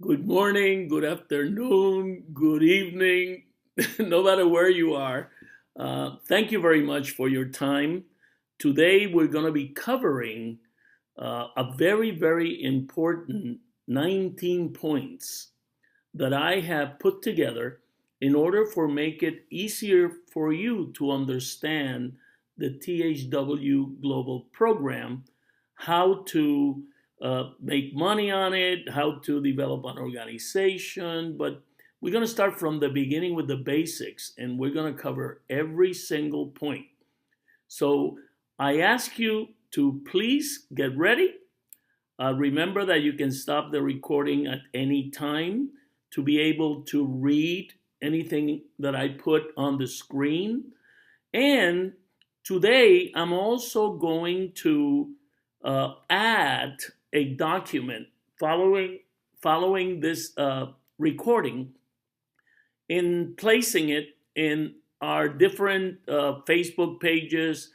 Good morning, good afternoon, good evening, no matter where you are. Thank you very much for your time. Today, we're going to be covering a very, very important 19 points that I have put together in order for make it easier for you to understand the THW Global program, how to make money on it, how to develop an organization. But we're going to start from the beginning with the basics, and we're going to cover every single point. So I ask you to please get ready. Remember that you can stop the recording at any time to be able to read anything that I put on the screen. And today, I'm also going to add a document following this recording, in placing it in our different Facebook pages,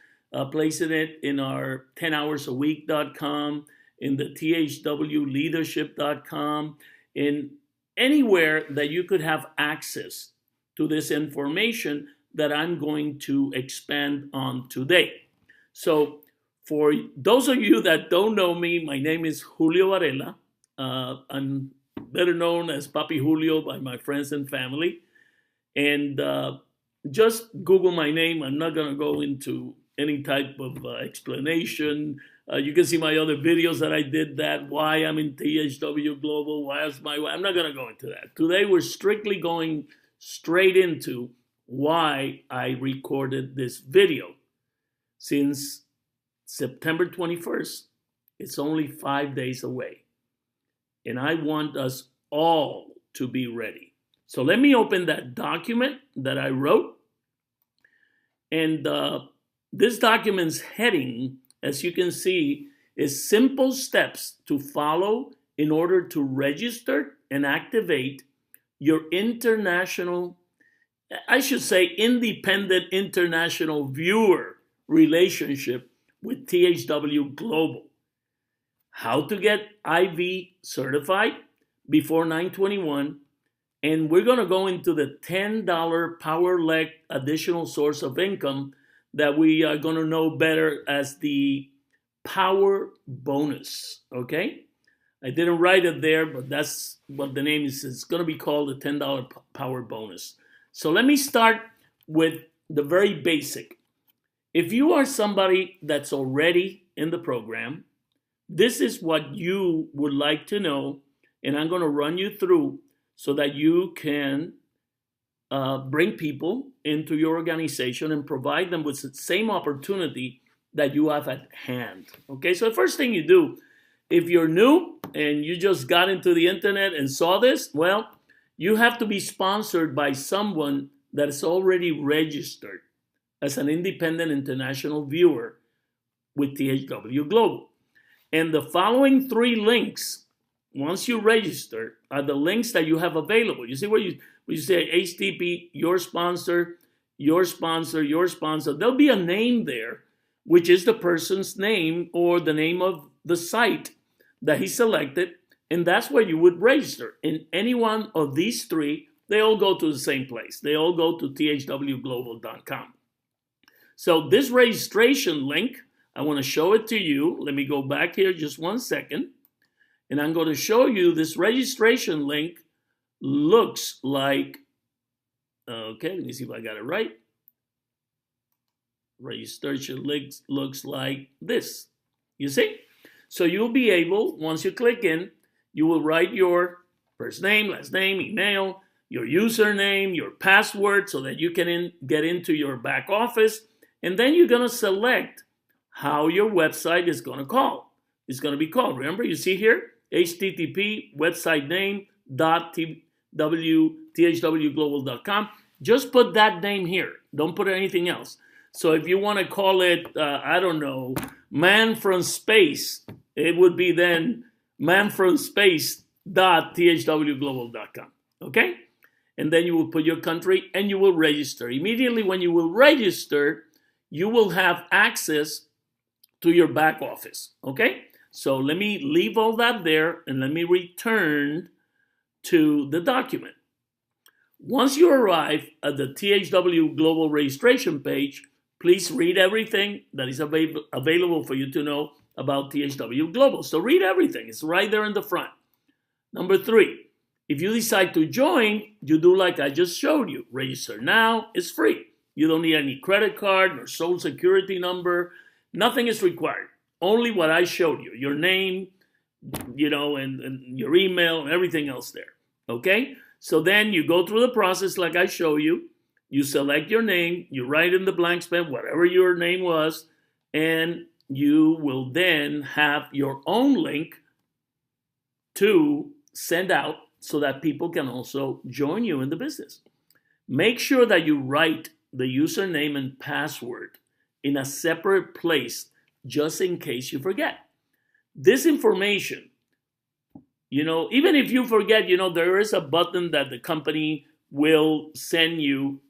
placing it in our 10hoursAweek.com, in the THWleadership.com, in anywhere that you could have access to this information that I'm going to expand on today. So, for those of you that don't know me, my name is Julio Varela. I'm better known as Julio by my friends and family. And just Google my name. I'm not going to go into any type of explanation. You can see my other videos that I did that, why I'm in THW Global, why is my, I'm not going to go into that. Today, we're strictly going straight into why I recorded this video. Since September 21st, it's only 5 days away. And I want us all to be ready. So let me open that document that I wrote. And this document's heading, as you can see, is simple steps to follow in order to register and activate your international, I should say, independent international viewer relationship with THW Global. How to get IV certified before 9/21, and we're going to go into the $10 power leg additional source of income that we are going to know better as the power bonus. Okay? I didn't write it there, but that's what the name is. It's going to be called the $10 power bonus. So let me start with the very basic. If you are somebody that's already in the program, this is what you would like to know, and I'm going to run you through so that you can bring people into your organization and provide them with the same opportunity that you have at hand. Okay, so the first thing you do, if you're new and you just got into the internet and saw this, well, you have to be sponsored by someone that is already registered as an independent international viewer with THW Global. And the following three links, once you register, are the links that you have available. You see where you say HTTP, your sponsor, your sponsor, your sponsor. There'll be a name there, which is the person's name or the name of the site that he selected, and that's where you would register. In any one of these three, they all go to the same place. They all go to thwglobal.com. So this registration link, I want to show it to you. Let me go back here just 1 second. And I'm going to show you this registration link looks like, okay, let me see if I got it right. Registration link looks like this. You see? So you'll be able, once you click in, you will write your first name, last name, email, your username, your password so that you can get into your back office. And then you're going to select how your website is going to call. It's going to be called. Remember, you see here, HTTP website name .thwglobal.com. Just put that name here. Don't put anything else. So if you want to call it, I don't know, man from space, it would be then manfromspace.thwglobal.com. Okay? And then you will put your country and you will register. Immediately when you will register, you will have access to your back office. Okay? So let me leave all that there and let me return to the document. Once you arrive at the THW Global registration page, please read everything that is available for you to know about THW Global. So read everything. It's right there in the front. Number 3, if you decide to join, you do like I just showed you. Register now. It's free. You don't need any credit card or social security number. Nothing is required. Only what I showed you. Your name, and your email and everything else there. Okay? So then you go through the process like I show you. You select your name. You write in the blank space whatever your name was. And you will then have your own link to send out so that people can also join you in the business. Make sure that you write the username and password in a separate place just in case you forget. This information, even if you forget, there is a button that the company will send you,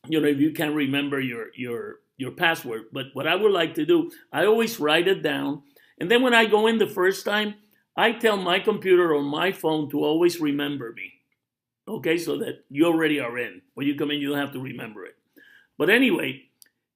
if you can't remember your password. But what I would like to do, I always write it down. And then when I go in the first time, I tell my computer or my phone to always remember me. Okay, so that you already are in. When you come in, you don't have to remember it. But anyway,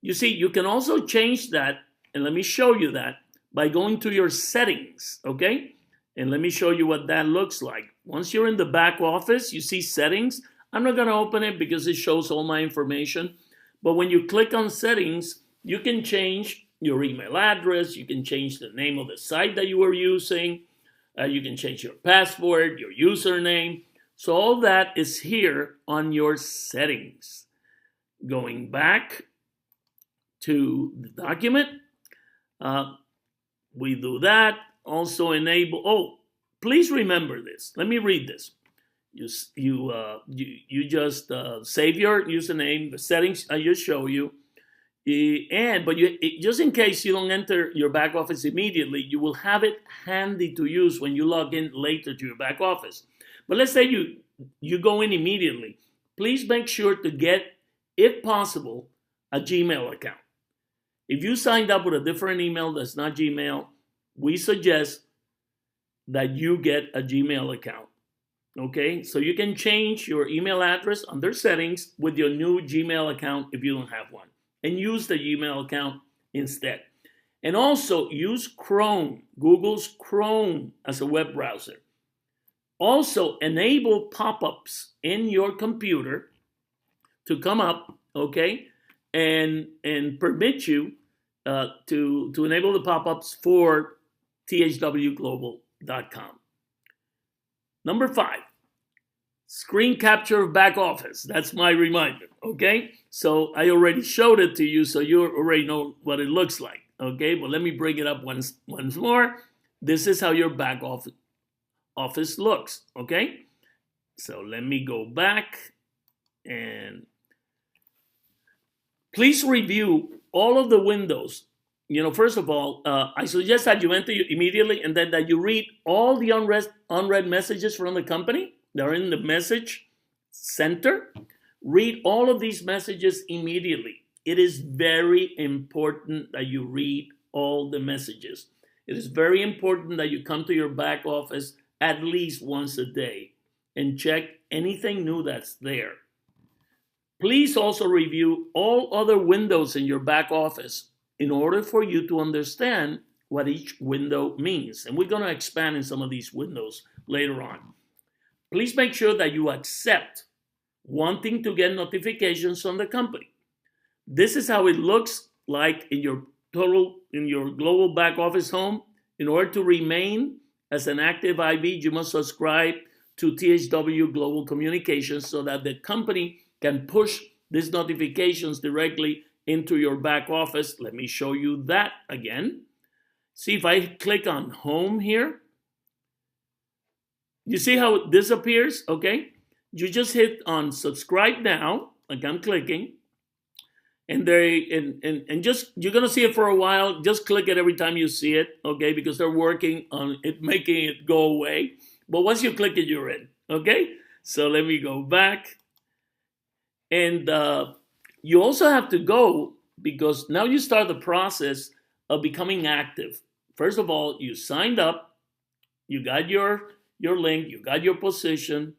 you see, you can also change that, and let me show you that, by going to your settings, okay? And let me show you what that looks like. Once you're in the back office, you see settings. I'm not going to open it because it shows all my information. But when you click on settings, you can change your email address. You can change the name of the site that you were using. You can change your password, your username. So all that is here on your settings. Going back to the document, we do that. Also enable, please remember this. Let me read this. You just save your username, the settings I just show you. But just in case you don't enter your back office immediately, you will have it handy to use when you log in later to your back office. But let's say you go in immediately. Please make sure to get, if possible, a Gmail account. If you signed up with a different email that's not Gmail, we suggest that you get a Gmail account. Okay, so you can change your email address under settings with your new Gmail account if you don't have one, and use the Gmail account instead. And also use Chrome, Google's Chrome as a web browser. Also enable pop-ups in your computer to come up, okay, and permit you to enable the pop-ups for thwglobal.com. Number 5, screen capture of back office. That's my reminder, okay? So I already showed it to you, so you already know what it looks like, okay? But let me bring it up once more. This is how your back office looks, okay? So let me go back and please review all of the windows. First of all, I suggest that you enter immediately and then that you read all the unread messages from the company. They're in the message center. Read all of these messages immediately. It is very important that you read all the messages. It is very important that you come to your back office at least once a day and check anything new that's there. Please also review all other windows in your back office in order for you to understand what each window means. And we're going to expand in some of these windows later on. Please make sure that you accept wanting to get notifications from the company. This is how it looks like in your global back office home. In order to remain as an active IB, you must subscribe to THW Global Communications so that the company can push these notifications directly into your back office. Let me show you that again. See, if I click on home here, you see how it disappears, okay? You just hit on subscribe now, like I'm clicking, and just you're gonna see it for a while. Just click it every time you see it, okay? Because they're working on it, making it go away. But once you click it, you're in, okay? So let me go back. And you also have to go because now you start the process of becoming active. First of all, you signed up, you got your your link, you got your position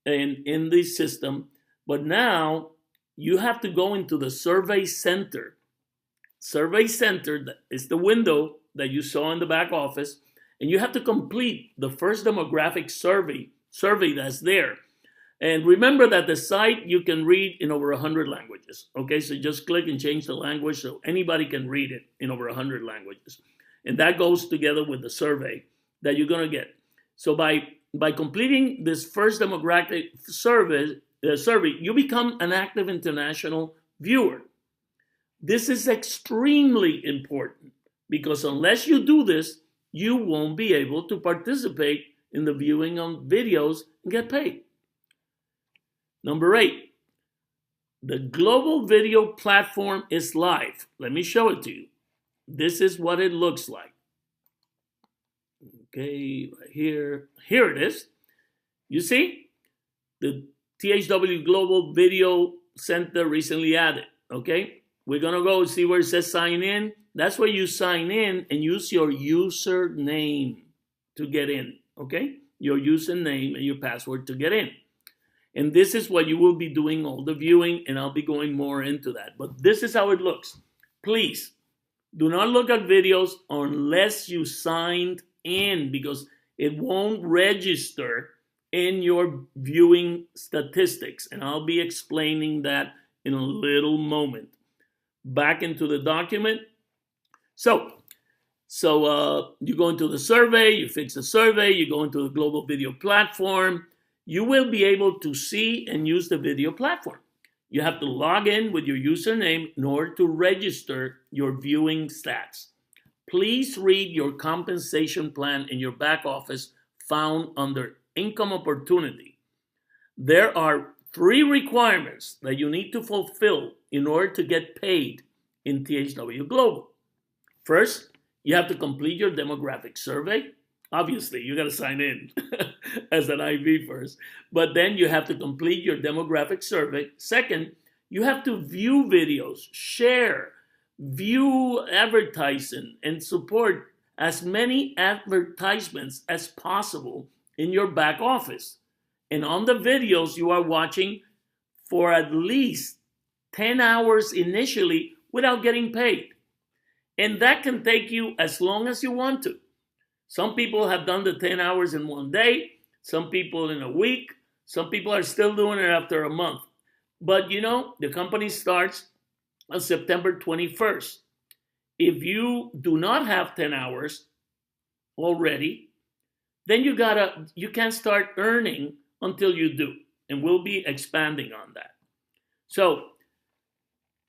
in the system, but now you have to go into the survey center. Survey center is the window that you saw in the back office, and you have to complete the first demographic survey that's there. And remember that the site you can read in over 100 languages. Okay, so just click and change the language so anybody can read it in over 100 languages. And that goes together with the survey that you're going to get. So by completing this first demographic survey, you become an active international viewer. This is extremely important because unless you do this, you won't be able to participate in the viewing of videos and get paid. Number 8, the global video platform is live. Let me show it to you. This is what it looks like. Okay, right here. Here it is. You see? The THW Global Video Center recently added. Okay? We're going to go see where it says sign in. That's where you sign in and use your username to get in. Okay? Your username and your password to get in. And this is what you will be doing all the viewing, and I'll be going more into that. But this is how it looks. Please, do not look at videos unless you signed in because it won't register in your viewing statistics. And I'll be explaining that in a little moment. Back into the document. So you go into the survey, you fix the survey, you go into the global video platform. You will be able to see and use the video platform. You have to log in with your username in order to register your viewing stats. Please read your compensation plan in your back office found under Income Opportunity. There are 3 requirements that you need to fulfill in order to get paid in THW Global. First, you have to complete your demographic survey. Obviously, you got to sign in as an IV first, but then you have to complete your demographic survey. Second, you have to view videos, share, view advertising, and support as many advertisements as possible in your back office. And on the videos you are watching for at least 10 hours initially without getting paid. And that can take you as long as you want to. Some people have done the 10 hours in one day, some people in a week, some people are still doing it after a month. But you know, the company starts on September 21st. If you do not have 10 hours already, then you can't start earning until you do. And we'll be expanding on that. So,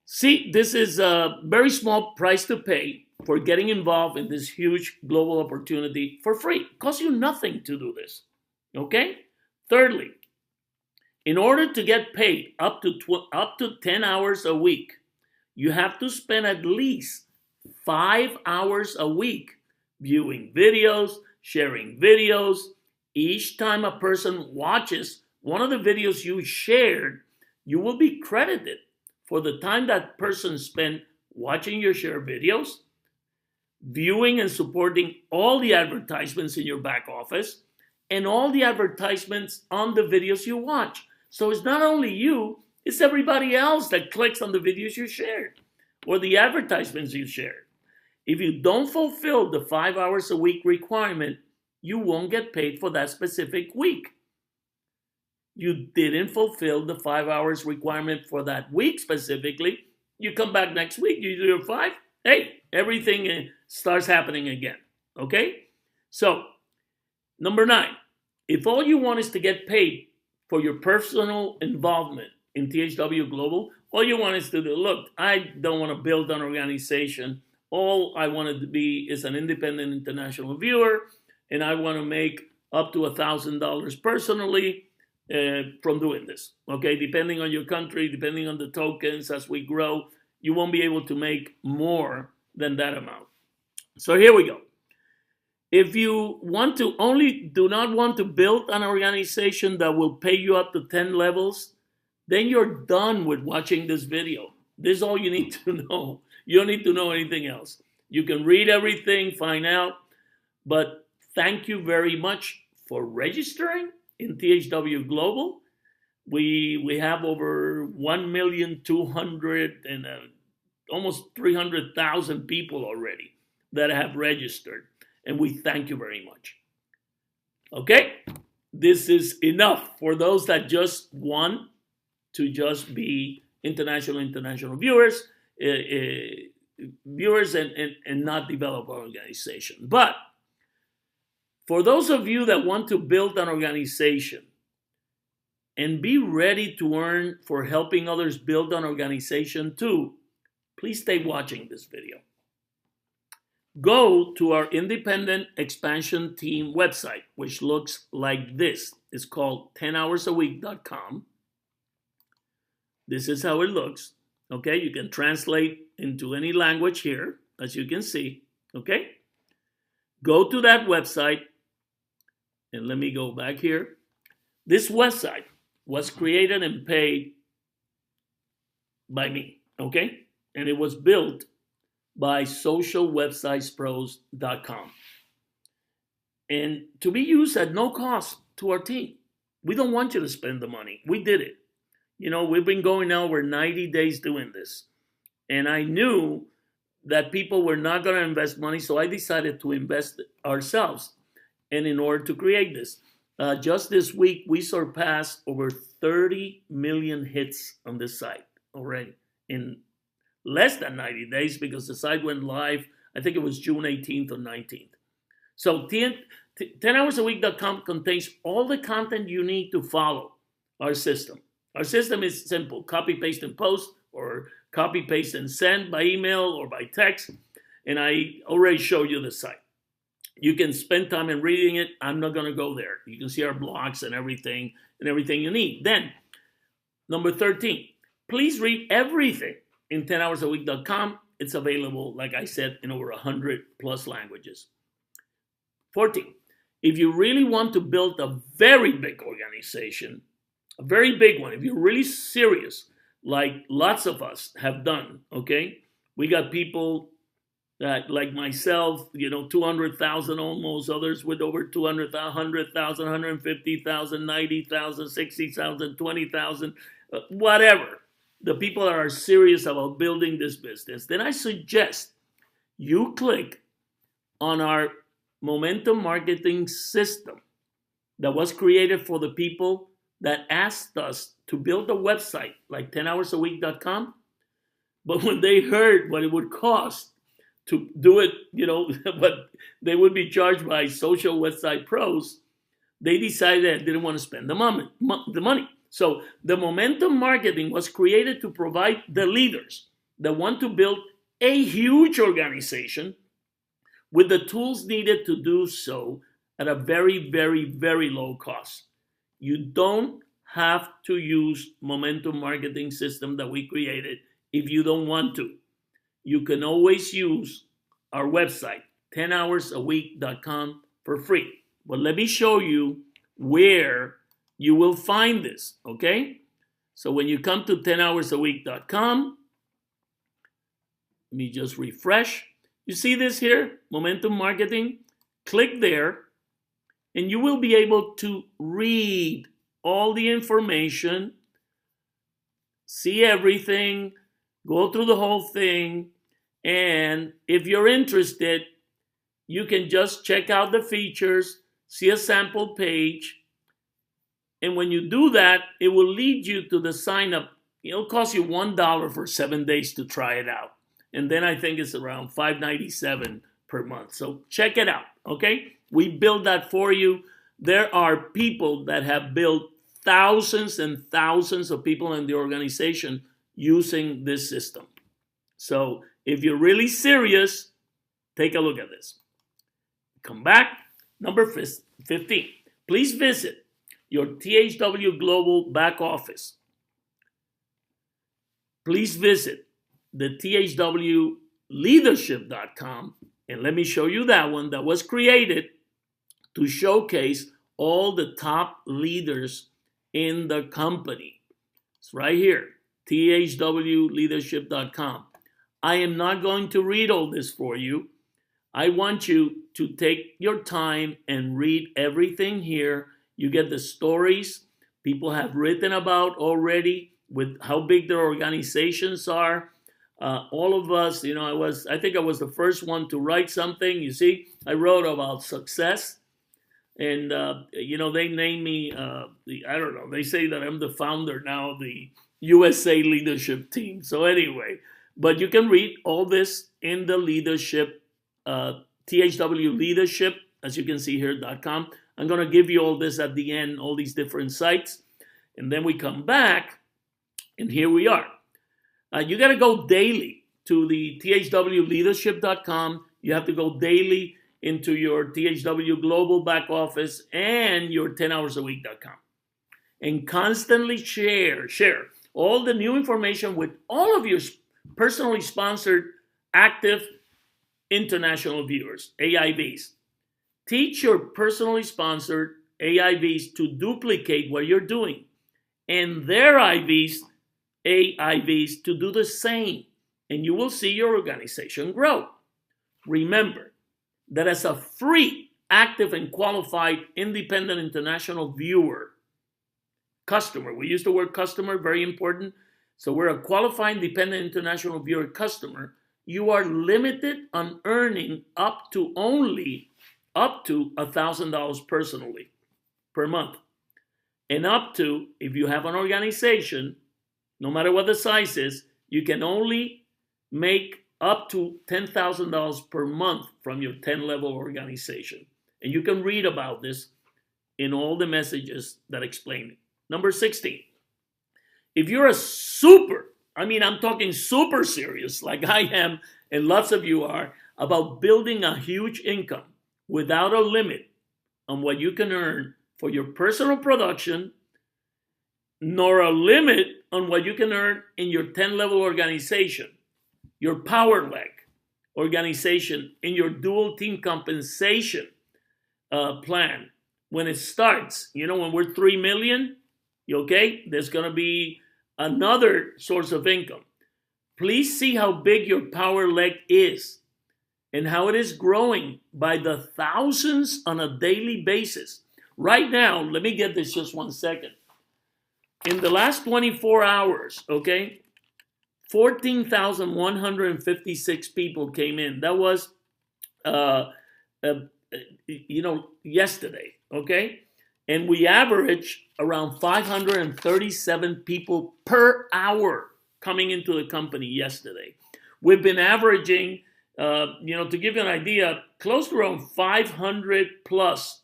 see, this is a very small price to pay for getting involved in this huge global opportunity for free. It costs you nothing to do this. Okay? Thirdly, in order to get paid up to 10 hours a week, you have to spend at least 5 hours a week viewing videos, sharing videos. Each time a person watches one of the videos you shared, you will be credited for the time that person spent watching your shared videos, viewing and supporting all the advertisements in your back office, and all the advertisements on the videos you watch. So it's not only you, it's everybody else that clicks on the videos you shared or the advertisements you shared. If you don't fulfill the 5 hours a week requirement, you won't get paid for that specific week. You didn't fulfill the 5 hours requirement for that week specifically. You come back next week, you do your 5. Hey, everything starts happening again. Okay? So, number 9, if all you want is to get paid for your personal involvement in THW Global, all you want is to do, look, I don't want to build an organization. All I wanted to be is an independent international viewer, and I want to make up to $1,000 personally from doing this. Okay, depending on your country, depending on the tokens as we grow, you won't be able to make more than that amount. So here we go. If you do not want to build an organization that will pay you up to 10 levels, then you're done with watching this video. This is all you need to know. You don't need to know anything else. You can read everything, find out, but thank you very much for registering in THW Global. We have over 1,200,000 and almost 300,000 people already that have registered, and we thank you very much. Okay, this is enough for those that just want to just be international viewers, and not develop our organization. But for those of you that want to build an organization and be ready to earn for helping others build an organization too, please stay watching this video. Go to our independent expansion team website, which looks like this. It's called 10hoursaweek.com. This is how it looks. Okay, you can translate into any language here, as you can see. Okay, go to that website, and let me go back here. This website was created and paid by me, okay? And it was built by socialwebsitespros.com. And to be used at no cost to our team. We don't want you to spend the money. We did it. You know, we've been going now over 90 days doing this. And I knew that people were not going to invest money, so I decided to invest ourselves. And in order to create this, just this week, we surpassed over 30 million hits on this site already in less than 90 days, because the site went live, I think it was June 18th or 19th. So 10hoursaweek.com contains all the content you need to follow our system. Our system is simple: copy, paste, and post, or copy, paste, and send by email or by text. And I already showed you the site. You can spend time in reading it. I'm not going to go there. You can see our blogs and everything you need. Then, number 13, please read everything in 10hoursaweek.com. It's available, like I said, in over 100 plus languages. 14, if you really want to build a very big organization, a very big one, if you're really serious, like lots of us have done, okay? We got people that, like myself, 200,000 almost, others with over 200,000, 100,000, 150,000, 90,000, 60,000, 20,000, whatever. The people that are serious about building this business. Then I suggest you click on our momentum marketing system that was created for the people that asked us to build a website like 10hoursaweek.com. But when they heard what it would cost to do it, but they would be charged by Social Website Pros, they decided they didn't want to spend the money. So the momentum marketing was created to provide the leaders that want to build a huge organization with the tools needed to do so at a very, very, very low cost. You don't have to use momentum marketing system that we created if you don't want to. You can always use our website, 10hoursaweek.com, for free. But let me show you where you will find this, okay? So when you come to 10hoursaweek.com, let me just refresh. You see this here, momentum marketing? Click there, and you will be able to read all the information, see everything, go through the whole thing, and if you're interested, you can just check out the features, see a sample page, and when you do that, it will lead you to the sign up. It'll cost you $1 for 7 days to try it out. And then I think it's around $5.97 per month. So check it out, okay? We build that for you. There are people that have built thousands and thousands of people in the organization using this system. So if you're really serious, take a look at this. Come back. Number 15. Please visit your THW Global back office. Please visit the THWleadership.com, and let me show you that one that was created to showcase all the top leaders in the company. It's right here, THWleadership.com. I am not going to read all this for you. I want you to take your time and read everything here. You get the stories people have written about already with how big their organizations are. All of us, I think I was the first one to write something. You see, I wrote about success. And, they name me, I don't know, they say that I'm the founder now of the USA leadership team. So anyway, but you can read all this in the leadership, THW leadership, as you can see here.com. I'm going to give you all this at the end, all these different sites. And then we come back, and here we are. You got to go daily to the THWleadership.com. You have to go daily into your THW Global back office and your 10hoursAweek.com. And constantly share all the new information with all of your personally sponsored active international viewers, AIVs. Teach your personally sponsored AIVs to duplicate what you're doing and their AIVs to do the same. And you will see your organization grow. Remember that as a free, active, and qualified independent international viewer, customer, we use the word customer, very important. So we're a qualified independent international viewer customer. You are limited on earning up to $1,000 personally per month. And up to, if you have an organization, no matter what the size is, you can only make up to $10,000 per month from your 10-level organization. And you can read about this in all the messages that explain it. Number 16, if you're I'm talking super serious, like I am, and lots of you are, about building a huge income without a limit on what you can earn for your personal production, nor a limit on what you can earn in your 10-level organization, your power leg organization, in your dual team compensation plan. When it starts, when we're 3 million, okay, there's going to be another source of income. Please see how big your power leg is and how it is growing by the thousands on a daily basis. Right now, let me get this just 1 second. In the last 24 hours, okay, 14,156 people came in. That was, yesterday, okay? And we average around 537 people per hour coming into the company yesterday. We've been averaging, to give you an idea, close to around 500 plus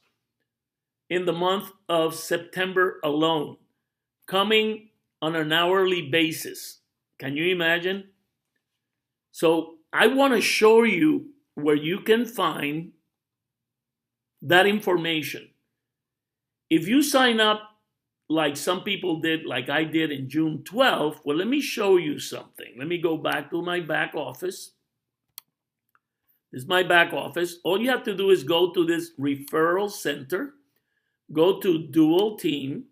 in the month of September alone, coming on an hourly basis. Can you imagine? So I want to show you where you can find that information. If you sign up like some people did, like I did in June 12th, well, let me show you something. Let me go back to my back office. This is my back office. All you have to do is go to this referral center, go to dual team,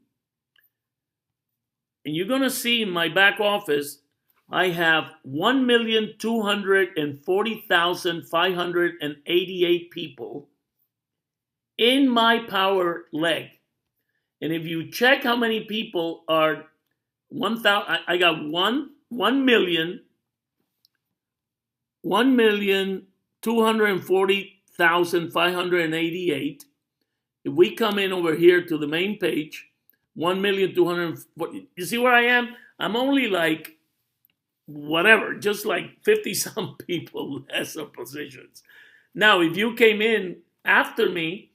and you're going to see in my back office, I have 1,240,588 people in my power leg. And if you check how many people are 1,000, I got 1,240,588. If we come in over here to the main page, 1,240,000. You see where I am? I'm only like whatever, just like 50 some people less of positions. Now, if you came in after me,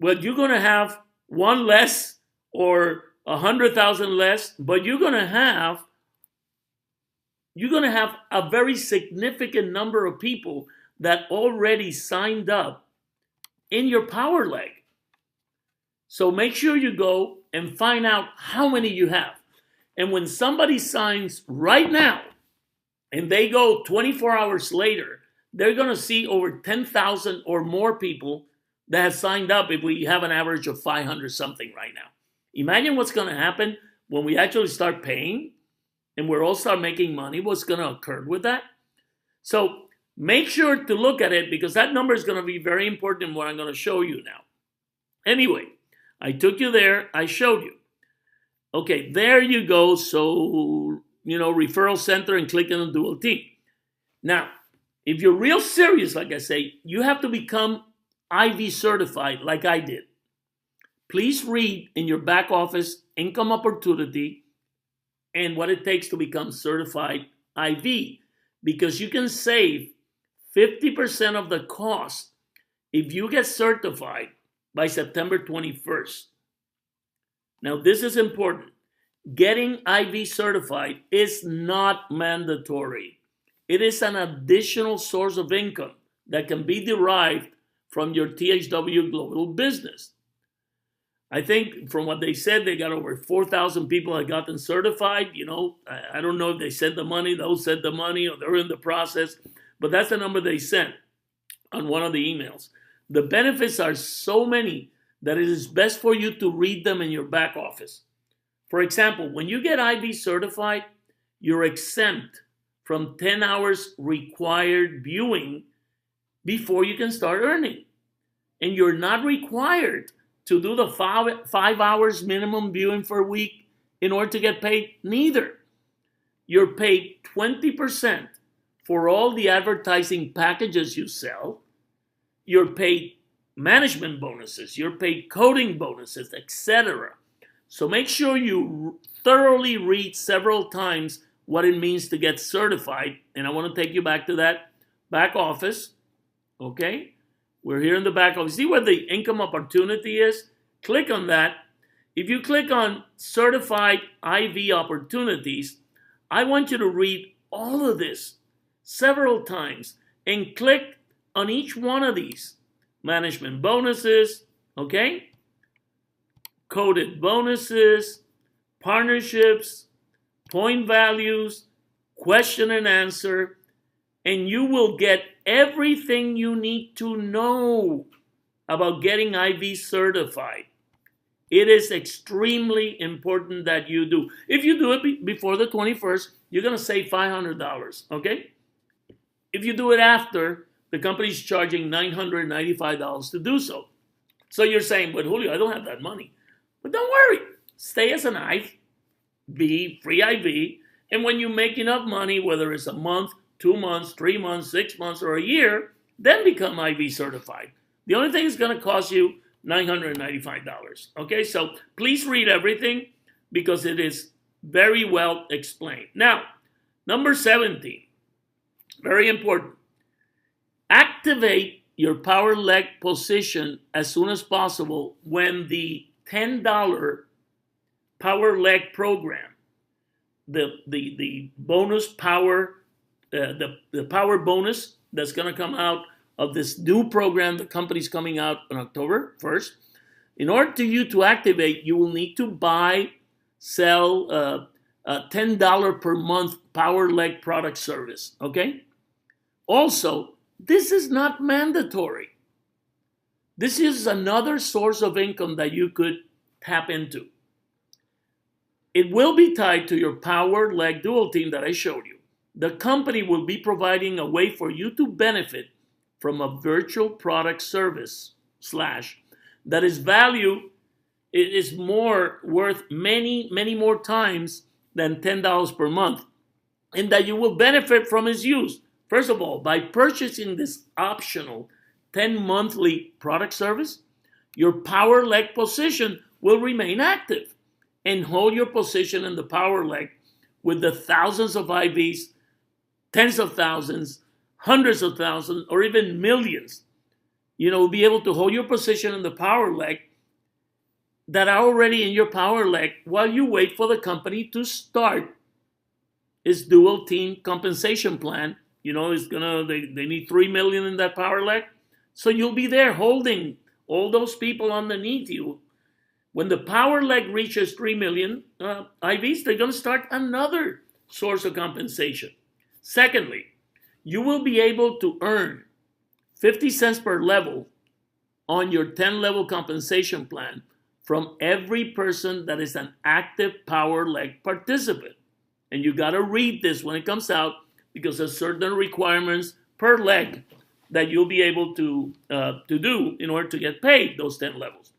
well, you're going to have one less or 100,000 less, but you're going to have a very significant number of people that already signed up in your power leg. So make sure you go and find out how many you have. And when somebody signs right now and they go 24 hours later, they're going to see over 10,000 or more people that have signed up if we have an average of 500 something right now. Imagine what's going to happen when we actually start paying and we're all start making money. What's going to occur with that? So Make sure to look at it because that number is going to be very important in what I'm going to show you now. Anyway, I took you there. I showed you. Okay, there you go. So, referral center and click on dual team. Now, if you're real serious, like I say, you have to become IV certified like I did. Please read in your back office income opportunity and what it takes to become certified IV because you can save 50% of the cost if you get certified by September 21st. Now, this is important. Getting IV certified is not mandatory. It is an additional source of income that can be derived from your THW Global business. I think from what they said, they got over 4,000 people that got them certified. I don't know if they sent the money, those sent the money, or they're in the process, but that's the number they sent on one of the emails. The benefits are so many that it is best for you to read them in your back office. For example, when you get IV certified, you're exempt from 10 hours required viewing before you can start earning. And you're not required to do the 5 hours minimum viewing for a week in order to get paid neither. You're paid 20% for all the advertising packages you sell. You're paid management bonuses, you're paid coding bonuses, etc. So make sure you thoroughly read several times what it means to get certified. And I want to take you back to that back office. Okay? We're here in the back office. See where the income opportunity is? Click on that. If you click on certified IV opportunities, I want you to read all of this several times and click on each one of these. Management bonuses, okay? Coded bonuses, partnerships, point values, question and answer, and you will get everything you need to know about getting IV certified. It is extremely important that you do. If you do it before the 21st, you're going to save $500, okay? If you do it after, the company's charging $995 to do so. So you're saying, but Julio, I don't have that money. But don't worry. Stay as an IV, free IV, and when you make enough money, whether it's a month, 2 months, 3 months, 6 months, or a year, then become IV certified. The only thing is going to cost you $995. Okay, so please read everything because it is very well explained. Now, number 17, very important. Activate your power leg position as soon as possible when the $10 power leg program, the bonus power, the power bonus that's going to come out of this new program the company's coming out on October 1st. In order for you to activate, you will need to sell a $10 per month power leg product service, okay? Also, this is not mandatory. This is another source of income that you could tap into. It will be tied to your power leg dual team that I showed you. The company will be providing a way for you to benefit from a virtual product service / that is value, it is more worth many, many more times than $10 per month, and that you will benefit from its use. First of all, by purchasing this optional 10 monthly product service, your power leg position will remain active and hold your position in the power leg with the thousands of IVs, tens of thousands, hundreds of thousands, or even millions. Be able to hold your position in the power leg that are already in your power leg while you wait for the company to start its dual team compensation plan. They need $3 million in that power leg. So you'll be there holding all those people underneath you. When the power leg reaches 3 million IVs, they're going to start another source of compensation. Secondly, you will be able to earn 50 cents per level on your 10-level compensation plan from every person that is an active power leg participant. And you got to read this when it comes out because there's certain requirements, per leg that you'll be able to do in order to get paid those 10 levels.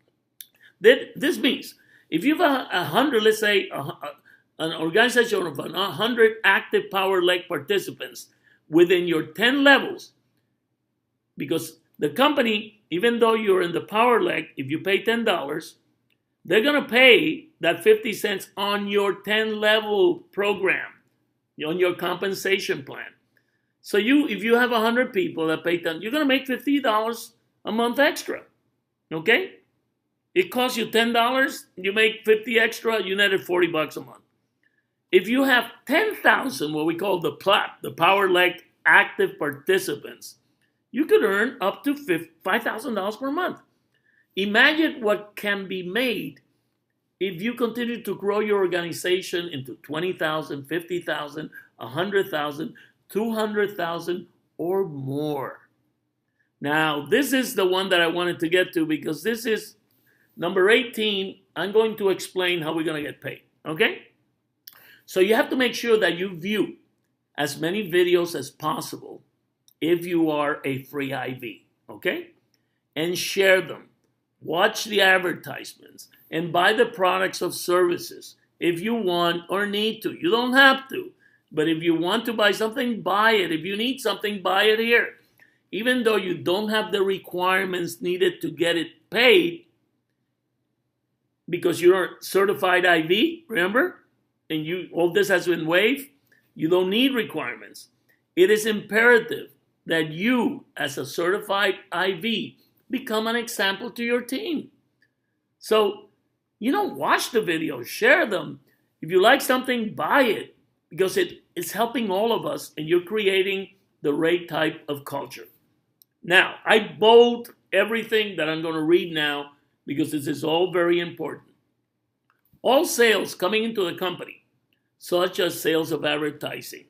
This means if you have 100, let's say an organization of 100 active power leg participants within your 10 levels, because the company, even though you're in the power leg, if you pay $10, they're going to pay that 50 cents on your 10 level program, on your compensation plan. So if you have 100 people that pay 10, you're going to make $50 a month extra. Okay? It costs you $10, you make 50 extra, you netted $40 a month. If you have 10,000, what we call the PLAP, the power leg active participants, you could earn up to $5,000 per month. Imagine what can be made if you continue to grow your organization into 20,000, 50,000, 100,000, 200,000 or more. Now, this is the one that I wanted to get to because this is number 18. I'm going to explain how we're going to get paid, okay? So you have to make sure that you view as many videos as possible if you are a free IV, okay? And share them. Watch the advertisements and buy the products or services if you want or need to. You don't have to, but if you want to buy something, buy it. If you need something, buy it here. Even though you don't have the requirements needed to get it paid because you're certified IV, remember? And all this has been waived. You don't need requirements. It is imperative that you, as a certified IV, become an example to your team. So, watch the videos, share them. If you like something, buy it because it is helping all of us and you're creating the right type of culture. Now, I bold everything that I'm going to read now because this is all very important. All sales coming into the company, such as sales of advertising,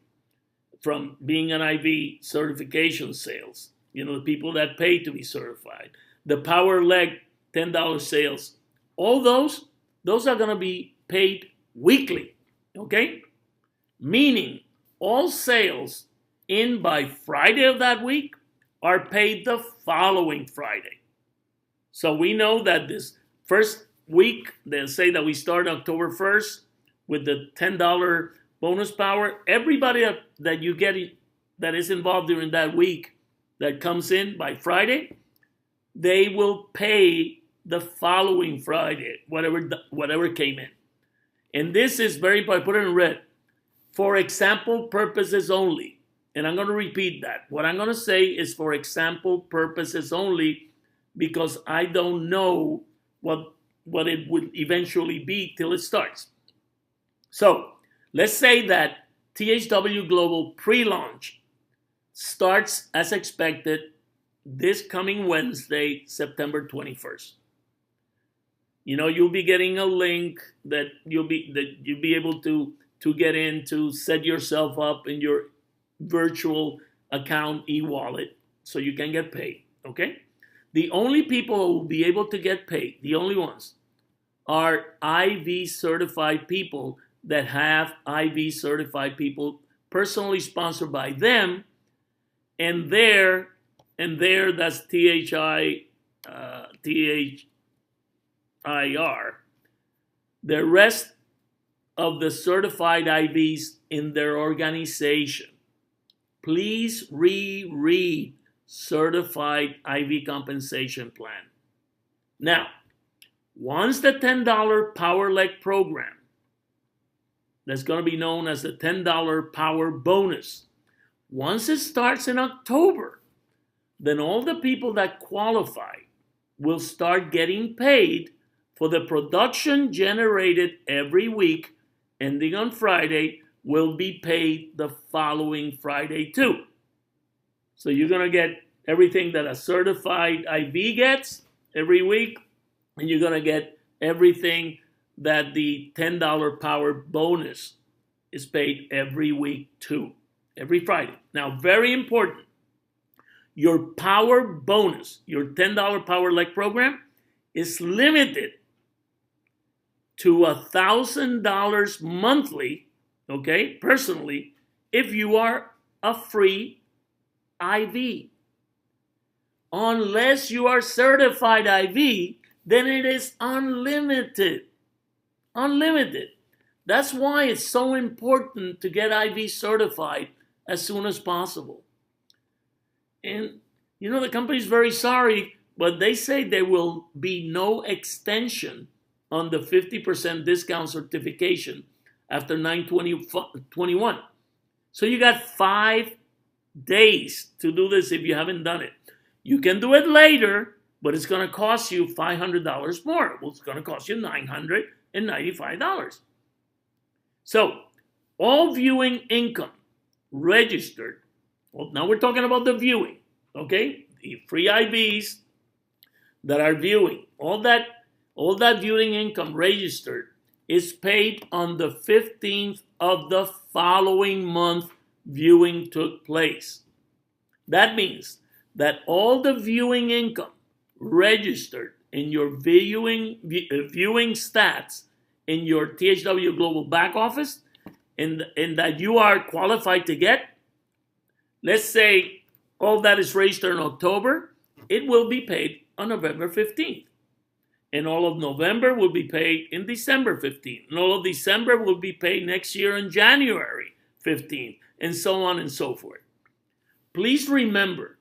from being an IV certification sales, the people that pay to be certified, the power leg $10 sales, all those are going to be paid weekly, okay? Meaning all sales in by Friday of that week are paid the following Friday. So we know that this first week, they say that we start October 1st with the $10 bonus power. Everybody that you get that is involved during that week that comes in by Friday, they will pay the following Friday, whatever came in. And this is very important. Put it in red. For example purposes only. And I'm going to repeat that. What I'm going to say is for example purposes only because I don't know what it would eventually be till it starts. So let's say that THW Global pre-launch starts as expected this coming Wednesday, September 21st. You'll be getting a link that you'll be able to get in to set yourself up in your virtual account e-wallet so you can get paid, okay? The only people who will be able to get paid, the only ones, are IV certified people that have IV certified people personally sponsored by them, and there that's THIR. The rest of the certified IVs in their organization. Please reread certified IV compensation plan. Now, once the $10 Power Leg program, that's going to be known as the $10 Power Bonus, once it starts in October, then all the people that qualify will start getting paid for the production generated every week, ending on Friday, will be paid the following Friday too. So you're going to get everything that a certified IV gets every week, and you're going to get everything that the $10 Power Bonus is paid every week too, every Friday. Now, very important, your Power Bonus, your $10 Power Leg program, is limited to $1,000 monthly, okay, personally, if you are a free IV. Unless you are certified IV, then it is unlimited. Unlimited. That's why it's so important to get IV certified as soon as possible. And, the company's very sorry, but they say there will be no extension on the 50% discount certification after 9/20/21. So you got 5 days to do this if you haven't done it. You can do it later, but it's going to cost you $500 more. Well, it's going to cost you $995. So, all viewing income registered. Well, now we're talking about the viewing, okay? The free IVs that are viewing, all that viewing income registered is paid on the 15th of the following month viewing took place. That means that all the viewing income registered in your viewing stats in your THW Global back office and that you are qualified to get, let's say all that is registered in October, it will be paid on November 15th. And all of November will be paid in December 15th. And all of December will be paid next year on January 15th, and so on and so forth. Please remember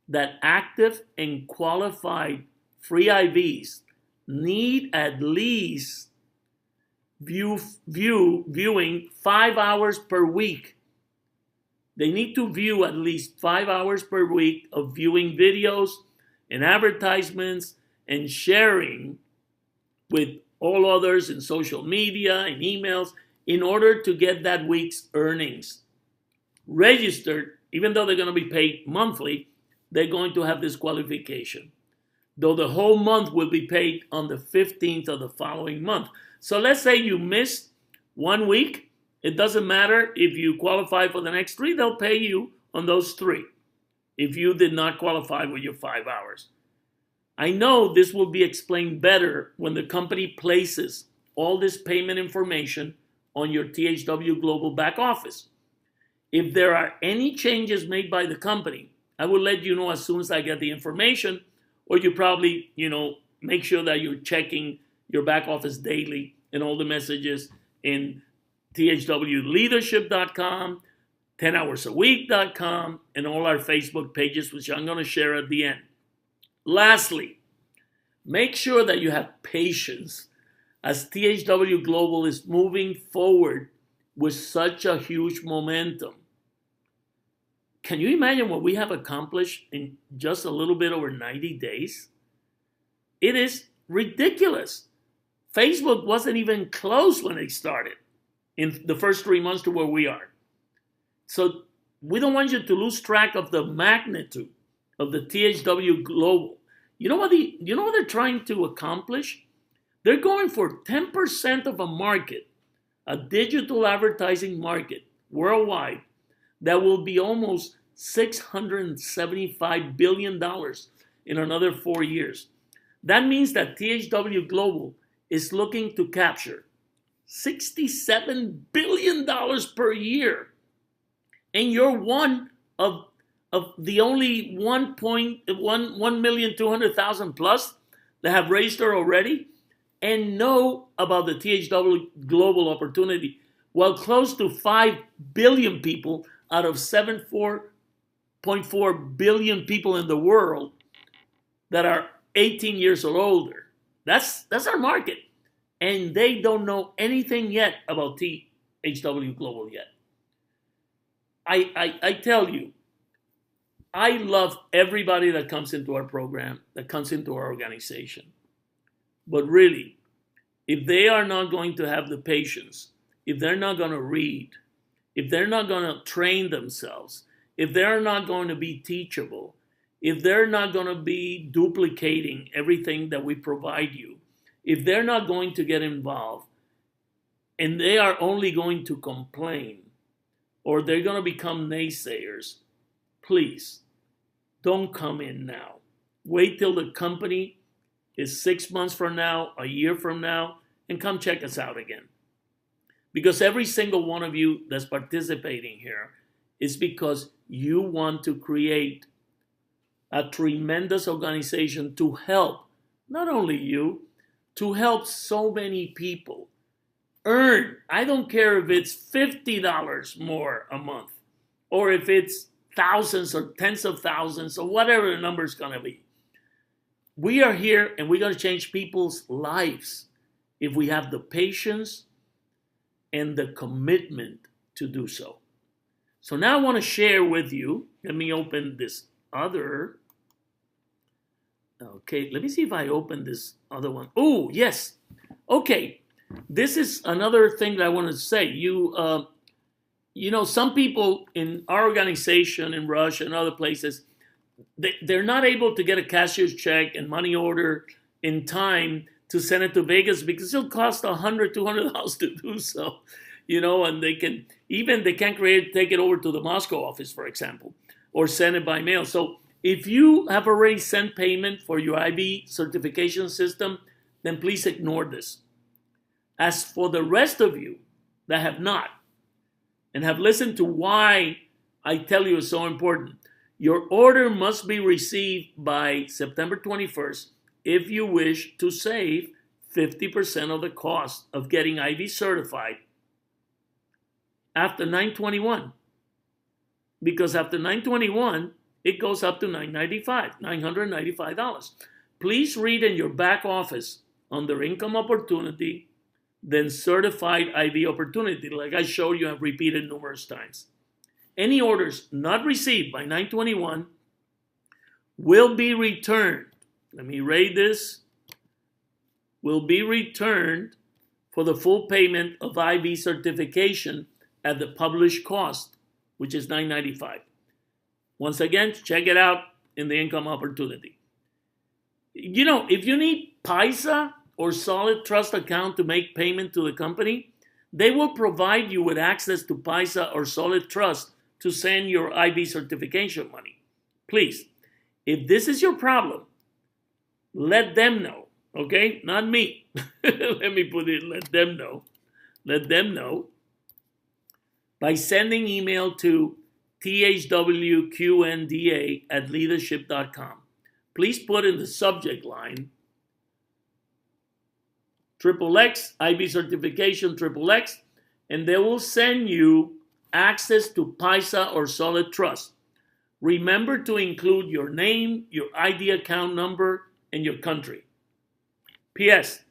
that active and qualified free IVs need at least viewing 5 hours per week. They need to view at least 5 hours per week of viewing videos and advertisements and sharing with all others in social media and emails in order to get that week's earnings registered. Even though they're going to be paid monthly, they're going to have this qualification. Though the whole month will be paid on the 15th of the following month. So let's say you missed 1 week. It doesn't matter if you qualify for the next 3, they'll pay you on those 3 if you did not qualify with your 5 hours. I know this will be explained better when the company places all this payment information on your THW Global back office. If there are any changes made by the company, I will let you know as soon as I get the information, or you probably, make sure that you're checking your back office daily and all the messages in thwleadership.com, 10hoursAweek.com, and all our Facebook pages, which I'm going to share at the end. Lastly, make sure that you have patience as THW Global is moving forward with such a huge momentum. Can you imagine what we have accomplished in just a little bit over 90 days? It is ridiculous. Facebook wasn't even close when it started in the first 3 months to where we are. So we don't want you to lose track of the magnitude of the THW Global. You know what they're trying to accomplish? They're going for 10% of a market, a digital advertising market worldwide that will be almost $675 billion in another 4 years. That means that THW Global is looking to capture $67 billion per year. And you're one of the only 1,200,000 plus that have registered already and know about the THW Global opportunity, while close to 5 billion people out of 7.4 billion people in the world that are 18 years or older. That's our market. And they don't know anything yet about THW Global yet. I tell you, I love everybody that comes into our program, that comes into our organization. But really, if they are not going to have the patience, if they're not going to read, if they're not going to train themselves, if they're not going to be teachable, if they're not going to be duplicating everything that we provide you, if they're not going to get involved, and they are only going to complain, or they're going to become naysayers, please, don't come in now. Wait till the company is 6 months from now, a year from now, and come check us out again. Because every single one of you that's participating here is because you want to create a tremendous organization to help, not only you, to help so many people earn. I don't care if it's $50 more a month, or if it's thousands or tens of thousands or whatever the number is going to be. We are here and we're going to change people's lives if we have the patience and the commitment to do so. So now I want to share with you, let me open this other. Okay, let me see if I open this other one. Oh, yes. Okay, this is another thing that I want to say. You know, some people in our organization in Russia and other places, they're not able to get a cashier's check and money order in time to send it to Vegas because it'll cost $100, $200 to do so. You know, and they can't take it over to the Moscow office, for example, or send it by mail. So if you have already sent payment for your IB certification system, then please ignore this. As for the rest of you that have not and have listened to why I tell you it's so important, your order must be received by September 21st if you wish to save 50% of the cost of getting IB certified after 9/21. Because after 9/21, it goes up to $995. Please read in your back office under income opportunity, then certified IB opportunity, like I showed you and repeated numerous times. Any orders not received by 9/21 will be returned. Let me read this. Will be returned for the full payment of IB certification at the published cost, which is $995. Once again, check it out in the income opportunity. You know, if you need Paisa or Solid Trust account to make payment to the company, they will provide you with access to Paisa or Solid Trust to send your IB certification money. Please, if this is your problem, let them know, okay? Not me. Let me put it, let them know. Let them know by sending email to thwqnda@leadership.com. Please put in the subject line XXX, IB certification XXX, and they will send you access to Paisa or Solid Trust. Remember to include your name, your ID account number, and your country. P.S.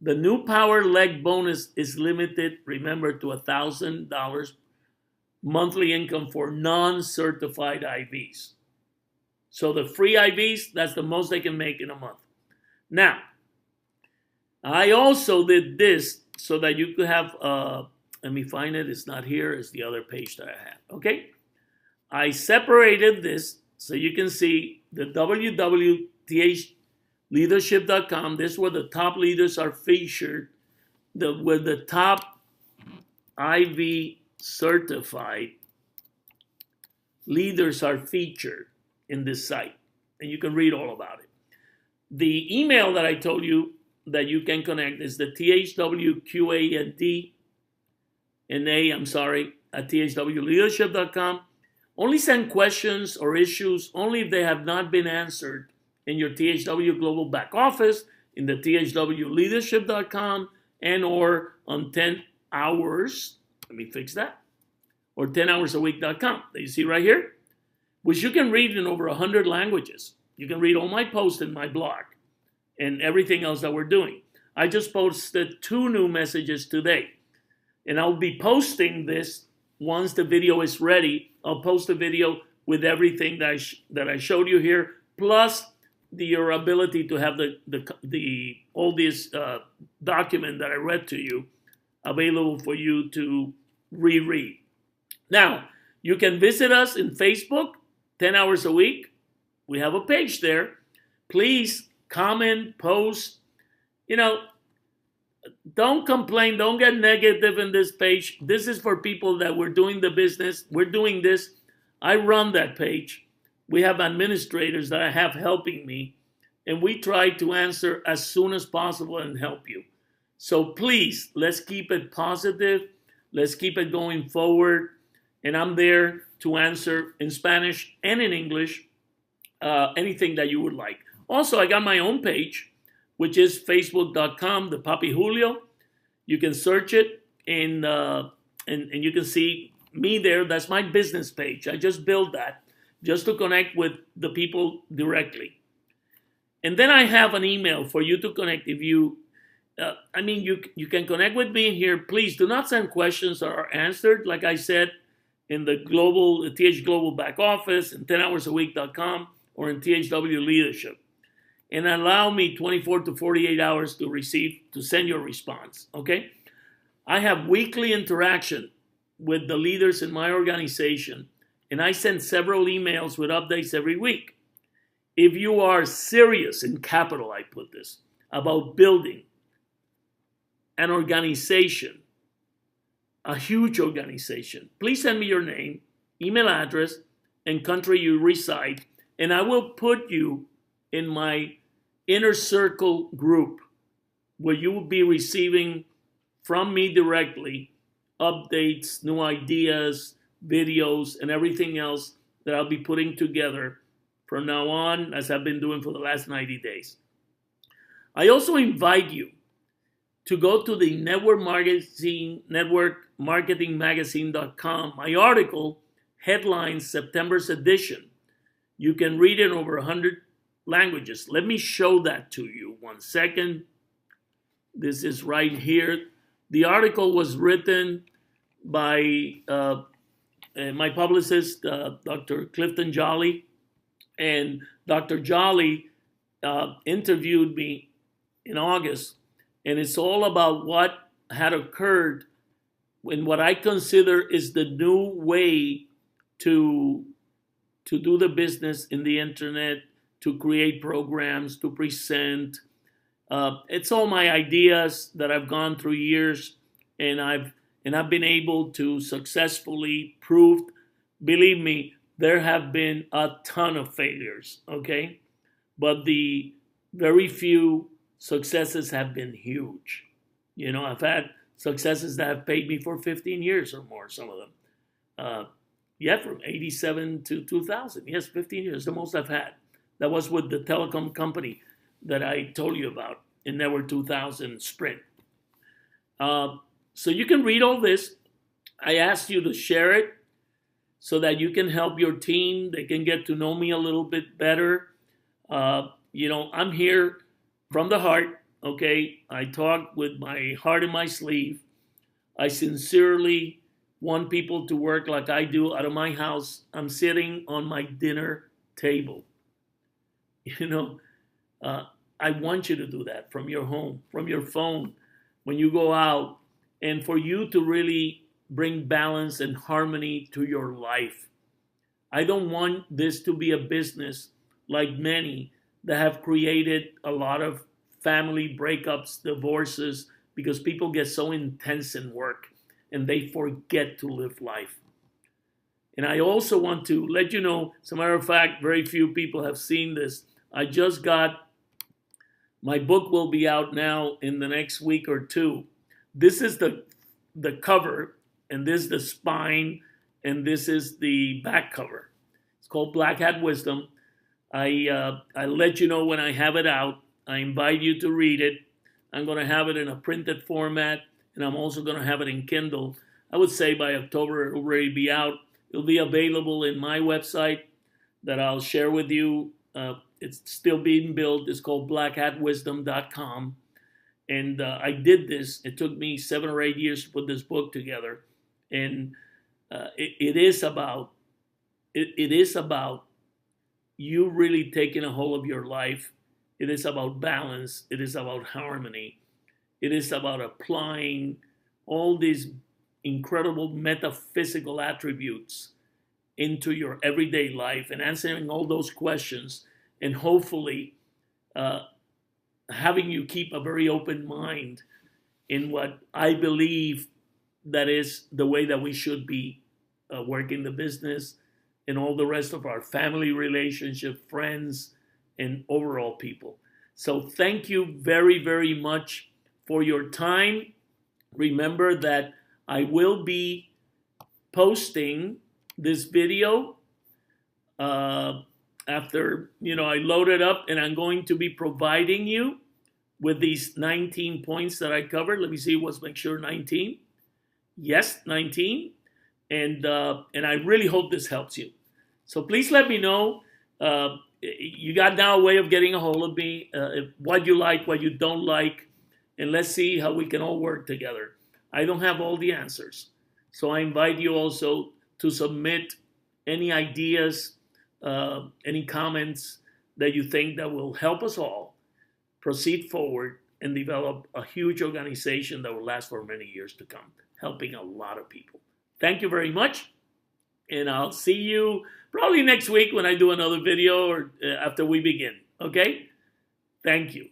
The new Power Leg bonus is limited, remember, to $1,000 monthly income for non-certified IBs. So the free IBs, that's the most they can make in a month. Now, I also did this so that you could have, let me find it, it's not here, it's the other page that I have, okay? I separated this so you can see the www.thleadership.com. This is where the top leaders are featured, where the top IB certified leaders are featured in this site, and you can read all about it. The email that I told you that you can connect is the THWQAND at THWleadership.com. Only send questions or issues only if they have not been answered in your THW Global back office, in the THWleadership.com, and or on 10 hours. Let me fix that. Or 10hoursAweek.com that you see right here, which you can read in over 100 languages. You can read all my posts in my blog and everything else that we're doing. I just posted 2 new messages today. And I'll be posting this once the video is ready. I'll post a video with everything that I showed you here, plus your ability to have all this document that I read to you available for you to reread. Now, you can visit us in Facebook, 10 hours a week. We have a page there. Please comment, post. You know, don't complain. Don't get negative in this page. This is for people that we're doing the business. We're doing this. I run that page. We have administrators that I have helping me, and we try to answer as soon as possible and help you. So please, let's keep it positive. Let's keep it going forward. and I'm there to answer in Spanish and in English anything that you would like. Also, I got my own page, which is facebook.com, the papijulio. You can search it, and you can see me there. That's my business page. I just built that just to connect with the people directly. And then I have an email for you to connect. If you, you can connect with me here. Please do not send questions that are answered, like I said, in the TH Global back office, in 10hoursAweek.com, or in THW Leadership. And allow me 24 to 48 hours to send your response, okay? I have weekly interaction with the leaders in my organization, and I send several emails with updates every week. If you are serious, in capital I put this, about building an organization, a huge organization, please send me your name, email address, and country you reside, and I will put you in my inner circle group where you will be receiving from me directly updates, new ideas, videos, and everything else that I'll be putting together from now on, as I've been doing for the last 90 days. I also invite you to go to the networkmarketingmagazine.com. My article, Headlines, September's edition. You can read it in over 100 languages. Let me show that to you. 1 second. This is right here. The article was written by my publicist, Dr. Clifton Jolly. And Dr. Jolly interviewed me in August. And it's all about what had occurred in what I consider is the new way to do the business in the internet, to create programs, to present. It's all my ideas that I've gone through years, and I've been able to successfully prove. Believe me, there have been a ton of failures, okay? But the very few successes have been huge. You know, I've had successes that have paid me for 15 years or more, some of them. From 87 to 2000. Yes, 15 years, the most I've had. That was with the telecom company that I told you about in Network 2000 Sprint. So you can read all this. I asked you to share it so that you can help your team. They can get to know me a little bit better. I'm here from the heart, okay? I talk with my heart in my sleeve. I sincerely want people to work like I do out of my house. I'm sitting on my dinner table. I want you to do that from your home, from your phone, when you go out, and for you to really bring balance and harmony to your life. I don't want this to be a business like many that have created a lot of family breakups, divorces, because people get so intense in work and they forget to live life. And I also want to let you know, as a matter of fact, very few people have seen this. I just got, my book will be out now in the next week or two. This is the cover, and this is the spine, and this is the back cover. It's called Black Hat Wisdom. I let you know when I have it out. I invite you to read it. I'm going to have it in a printed format, and I'm also going to have it in Kindle. I would say by October it will already be out. It'll be available in my website that I'll share with you. It's still being built. It's called blackhatwisdom.com. And I did this. It took me 7 or 8 years to put this book together. And it is about you really taking a hold of your life. It is about balance. It is about harmony. It is about applying all these incredible metaphysical attributes into your everyday life and answering all those questions, and hopefully having you keep a very open mind in what I believe that is the way that we should be working the business and all the rest of our family relationship, friends, and overall people. So thank you very, very much for your time. Remember that I will be posting this video after I load it up, and I'm going to be providing you with these 19 points that I covered. Let me see, let's make sure 19. Yes, 19. And I really hope this helps you. So please let me know. You got now a way of getting a hold of me, what you like, what you don't like, and let's see how we can all work together. I don't have all the answers. So I invite you also to submit any ideas, any comments that you think that will help us all proceed forward and develop a huge organization that will last for many years to come, helping a lot of people. Thank you very much, and I'll see you probably next week when I do another video or after we begin, okay? Thank you.